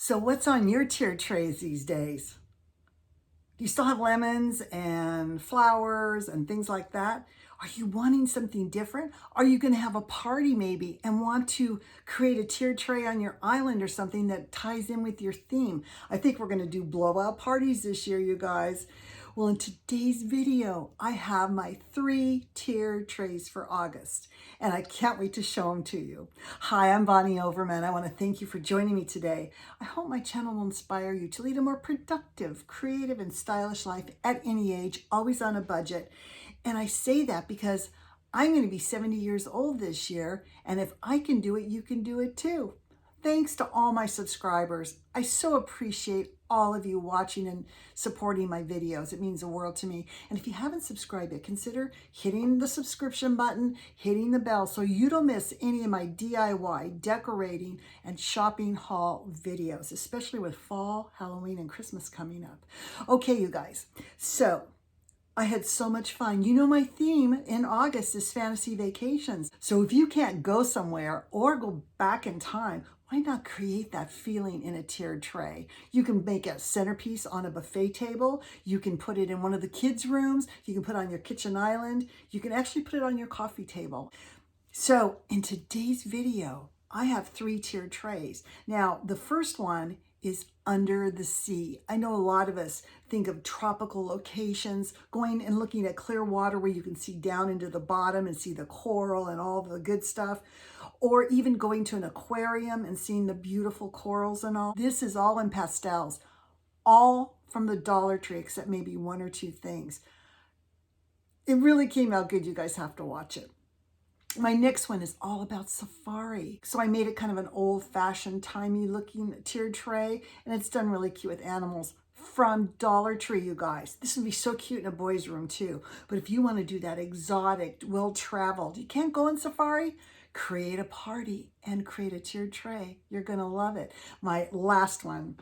So what's on your tier trays these days? Do you still have lemons and flowers and things like that? Are you wanting something different? Are you going to have a party maybe and want to create a tiered tray on your island or something that ties in with your theme? I think we're going to do blowout parties this year, you guys. Well, in today's video, I have my 3 tiered trays for August, and I can't wait to show them to you. Hi, I'm Bonnie Overman. I want to thank you for joining me today. I hope my channel will inspire you to lead a more productive, creative, and stylish life at any age, always on a budget. And I say that because I'm going to be 70 years old this year, and if I can do it, you can do it too. Thanks to all my subscribers. I so appreciate all of you watching and supporting my videos. It means the world to me. And if you haven't subscribed yet, consider hitting the subscription button, hitting the bell so you don't miss any of my DIY, decorating, and shopping haul videos, especially with fall, Halloween, and Christmas coming up. Okay, you guys. So I had so much fun. You know, my theme in August is fantasy vacations. So if you can't go somewhere or go back in time, why not create that feeling in a tiered tray? You can make a centerpiece on a buffet table. You can put it in one of the kids' rooms. You can put it on your kitchen island. You can actually put it on your coffee table. So in today's video, I have 3 tiered trays. Now, the first one is under the sea. I know a lot of us think of tropical locations, going and looking at clear water where you can see down into the bottom and see the coral and all the good stuff, or even going to an aquarium and seeing the beautiful corals and all. This is all in pastels, all from the Dollar Tree, except maybe 1 or 2 things. It really came out good. You guys have to watch it. My next one is all about safari. So I made it kind of an old-fashioned, timey looking tiered tray, and it's done really cute with animals from Dollar Tree, you guys. This would be so cute in a boy's room too. But if you want to do that exotic, well-traveled, you can't go on safari, create a party and create a tiered tray. You're going to love it. My last one.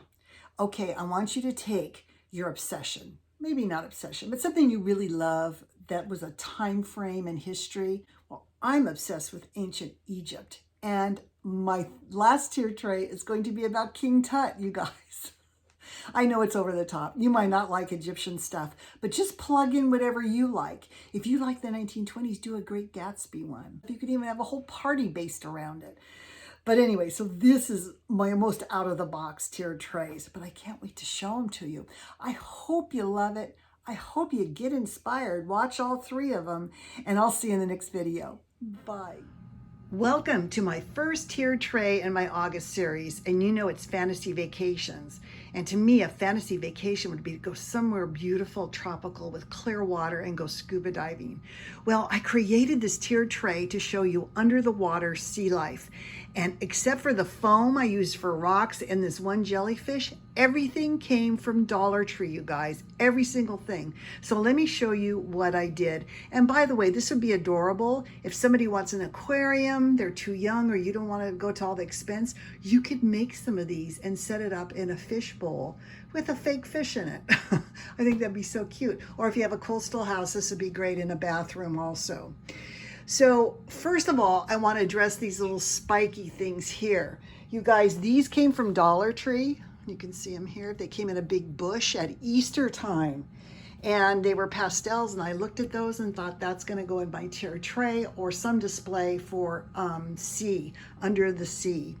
Okay, I want you to take your obsession, maybe not obsession, but something you really love that was a time frame in history. Well, I'm obsessed with ancient Egypt, and my last tier tray is going to be about King Tut, you guys. I know it's over the top. You might not like Egyptian stuff, but just plug in whatever you like. If you like the 1920s, do a Great Gatsby one. You could even have a whole party based around it. But anyway, so this is my most out-of-the-box tiered trays, but I can't wait to show them to you. I hope you love it. I hope you get inspired. Watch all 3 of them, and I'll see you in the next video. Bye. Welcome to my first tiered tray in my August series, and you know it's fantasy vacations. And to me, a fantasy vacation would be to go somewhere beautiful, tropical, with clear water and go scuba diving. Well, I created this tiered tray to show you under the water sea life. And except for the foam I used for rocks and this one jellyfish, everything came from Dollar Tree, you guys, every single thing. So let me show you what I did. And by the way, this would be adorable. If somebody wants an aquarium, they're too young, or you don't want to go to all the expense, you could make some of these and set it up in a fish bowl with a fake fish in it. I think that'd be so cute. Or if you have a coastal house, this would be great in a bathroom also. So first of all, I want to address these little spiky things here. You guys, these came from Dollar Tree. You can see them here. They came in a big bush at Easter time, and they were pastels, and I looked at those and thought that's going to go in my tiered tray or some display for sea, under the sea.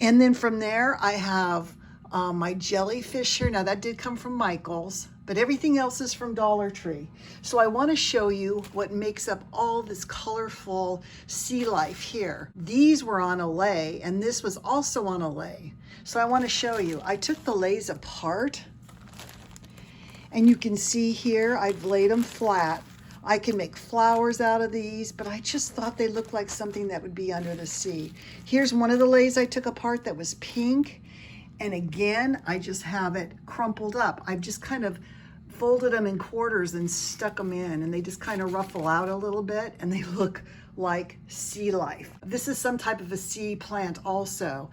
And then from there, I have my jellyfish here. Now that did come from Michael's, but everything else is from Dollar Tree. So I want to show you what makes up all this colorful sea life here. These were on a lei, and this was also on a lei. So I want to show you. I took the leis apart, and you can see here I've laid them flat. I can make flowers out of these, but I just thought they looked like something that would be under the sea. Here's one of the leis I took apart that was pink. And again, I just have it crumpled up. I've just kind of folded them in quarters and stuck them in, and they just kind of ruffle out a little bit, and they look like sea life. This is some type of a sea plant also.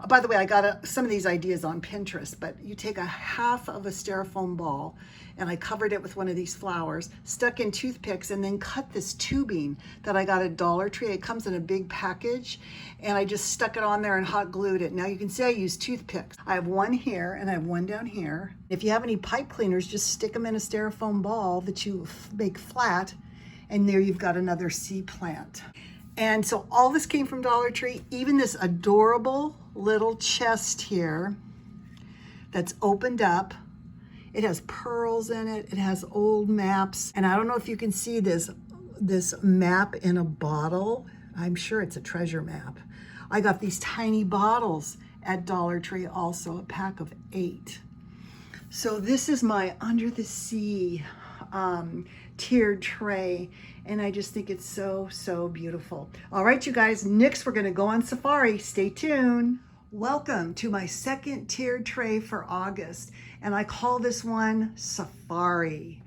By the way, I got some of these ideas on Pinterest, but you take a half of a styrofoam ball, and I covered it with one of these flowers, stuck in toothpicks, and then cut this tubing that I got at Dollar Tree. It comes in a big package, and I just stuck it on there and hot glued it. Now you can see I use toothpicks. I have one here and I have one down here. If you have any pipe cleaners, just stick them in a styrofoam ball that you make flat, and there you've got another sea plant. And so all this came from Dollar Tree, even this adorable little chest here that's opened up. It has pearls in it. It has old maps. And I don't know if you can see this map in a bottle. I'm sure it's a treasure map. I got these tiny bottles at Dollar Tree also, a pack of 8. So this is my under the sea tiered tray, and I just think it's so, so beautiful. All right, you guys, next we're gonna go on safari. Stay tuned. Welcome to my second tiered tray for August, and I call this one Safari.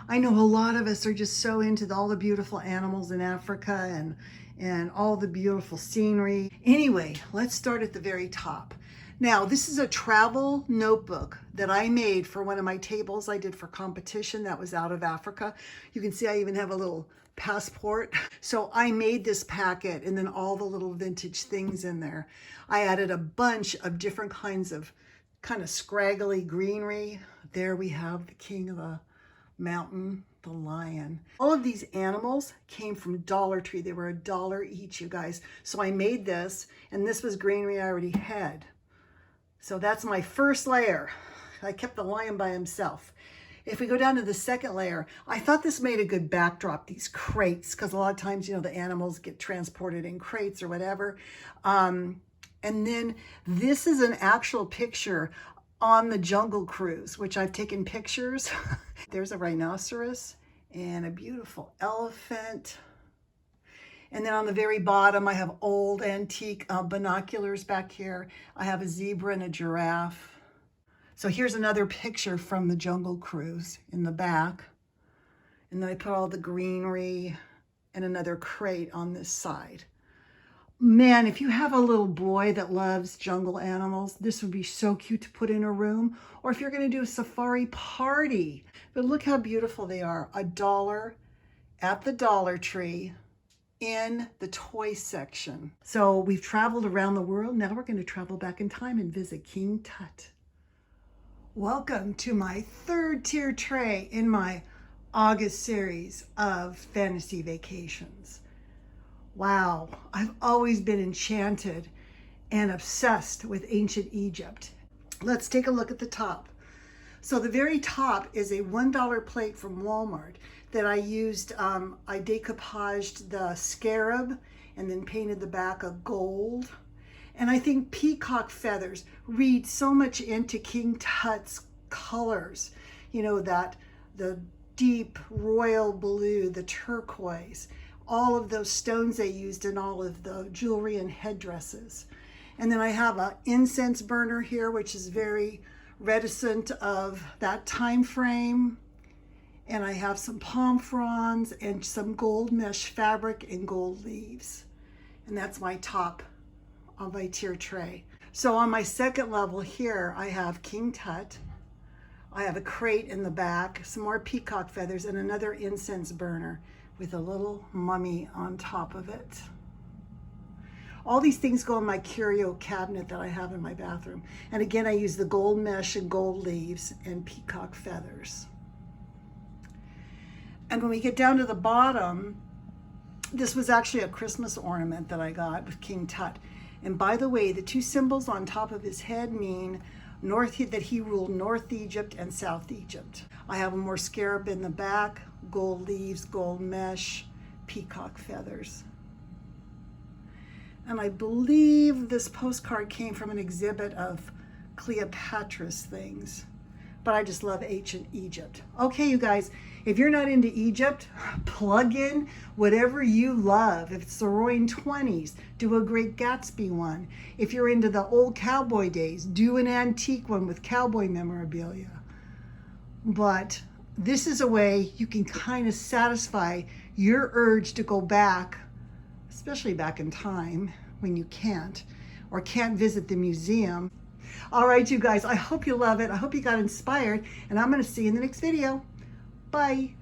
I know a lot of us are just so into all the beautiful animals in Africa and all the beautiful scenery. Anyway, let's start at the very top. Now, this is a travel notebook that I made for one of my tables I did for competition that was out of Africa. You can see I even have a little passport. So I made this packet and then all the little vintage things in there. I added a bunch of different kinds of kind of scraggly greenery. There we have the king of the mountain, the lion. All of these animals came from Dollar Tree. They were $1 each, you guys. So I made this, and this was greenery I already had. So that's my first layer. I kept the lion by himself. If we go down to the second layer, I thought this made a good backdrop, these crates, because a lot of times, you know, the animals get transported in crates or whatever. And then this is an actual picture on the Jungle Cruise, which I've taken pictures. There's a rhinoceros and a beautiful elephant. And then on the very bottom, I have old antique binoculars back here. I have a zebra and a giraffe. So here's another picture from the Jungle Cruise in the back. And then I put all the greenery and another crate on this side. Man, if you have a little boy that loves jungle animals, this would be so cute to put in a room. Or if you're going to do a safari party. But look how beautiful they are. $1 at the Dollar Tree in the toy section. So we've traveled around the world. Now we're going to travel back in time and visit King Tut. Welcome to my third tier tray in my August series of fantasy vacations. Wow, I've always been enchanted and obsessed with ancient Egypt. Let's take a look at the top. So the very top is a $1 plate from Walmart that I used. I decoupaged the scarab and then painted the back of gold. And I think peacock feathers read so much into King Tut's colors. You know, that the deep royal blue, the turquoise, all of those stones they used in all of the jewelry and headdresses. And then I have an incense burner here, which is very reminiscent of that time frame. And I have some palm fronds and some gold mesh fabric and gold leaves. And that's my top of my tier tray. So on my second level here, I have King Tut. I have a crate in the back, some more peacock feathers, and another incense burner with a little mummy on top of it. All these things go in my curio cabinet that I have in my bathroom. And again, I use the gold mesh and gold leaves and peacock feathers. And when we get down to the bottom, this was actually a Christmas ornament that I got with King Tut. And by the way, the two symbols on top of his head mean that he ruled North Egypt and South Egypt. I have more scarab in the back, gold leaves, gold mesh, peacock feathers. And I believe this postcard came from an exhibit of Cleopatra's things. But I just love ancient Egypt. Okay, you guys, if you're not into Egypt, plug in whatever you love. If it's the Roaring 20s, do a Great Gatsby one. If you're into the old cowboy days, do an antique one with cowboy memorabilia. But this is a way you can kind of satisfy your urge to go back especially back in time when you can't or can't visit the museum. All right, you guys, I hope you love it. I hope you got inspired, and I'm going to see you in the next video. Bye.